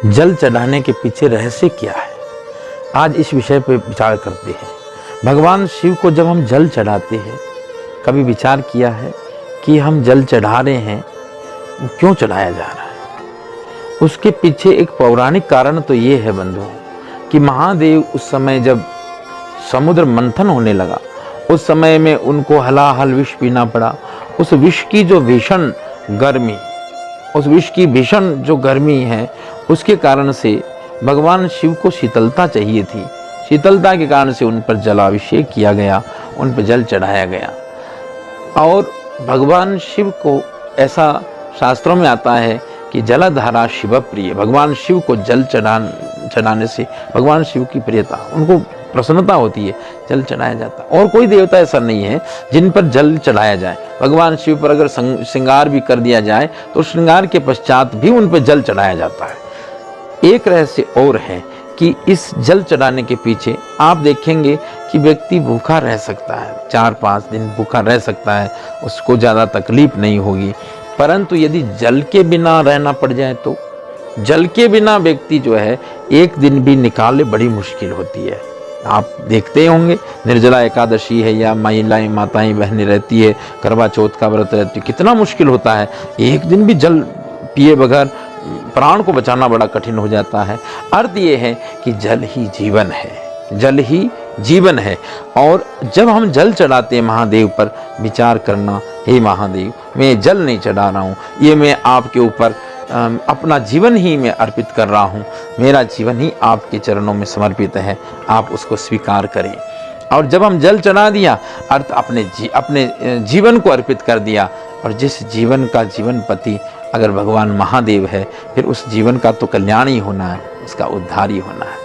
जल चढ़ाने के पीछे रहस्य क्या है, आज इस विषय पर विचार करते हैं। भगवान शिव को जब हम जल चढ़ाते हैं, कभी विचार किया है कि हम जल चढ़ा रहे हैं, क्यों चढ़ाया जा रहा है? उसके पीछे एक पौराणिक कारण तो ये है बंधुओं कि महादेव उस समय जब समुद्र मंथन होने लगा, उस समय में उनको हलाहल विष पीना पड़ा। उस विष की जो भीषण गर्मी, उस विष की भीषण जो गर्मी है, उसके कारण से भगवान शिव को शीतलता चाहिए थी। शीतलता के कारण से उन पर जलाभिषेक किया गया, उन पर जल चढ़ाया गया। और भगवान शिव को ऐसा शास्त्रों में आता है कि जलधारा शिव प्रिय। भगवान शिव को जल चढ़ाने से भगवान शिव की प्रियता, उनको प्रसन्नता होती है, जल चढ़ाया जाता है। और कोई देवता ऐसा नहीं है जिन पर जल चढ़ाया जाए। भगवान शिव पर अगर श्रृंगार भी कर दिया जाए तो श्रृंगार के पश्चात भी उन पर जल चढ़ाया जाता है। एक रहस्य और है कि इस जल चढ़ाने के पीछे आप देखेंगे कि व्यक्ति भूखा रह सकता है, 4-5 दिन भूखा रह सकता है, उसको ज़्यादा तकलीफ नहीं होगी। परंतु यदि जल के बिना रहना पड़ जाए तो जल के बिना व्यक्ति जो है एक दिन भी निकाले बड़ी मुश्किल होती है। आप देखते होंगे निर्जला एकादशी है या महिलाएं माताएं बहनें रहती है, करवा चौथ का व्रत रहती है, कितना मुश्किल होता है। एक दिन भी जल पिए बगैर प्राण को बचाना बड़ा कठिन हो जाता है। अर्थ ये है कि जल ही जीवन है, जल ही जीवन है। और जब हम जल चढ़ाते हैं महादेव पर, विचार करना, हे महादेव मैं जल नहीं चढ़ा रहा हूँ, ये मैं आपके ऊपर अपना जीवन ही मैं अर्पित कर रहा हूँ, मेरा जीवन ही आपके चरणों में समर्पित है, आप उसको स्वीकार करें। और जब हम जल चढ़ा दिया, अर्थ अपने जीवन को अर्पित कर दिया। और जिस जीवन का जीवन पति अगर भगवान महादेव है, फिर उस जीवन का तो कल्याण ही होना है, उसका उद्धार ही होना है।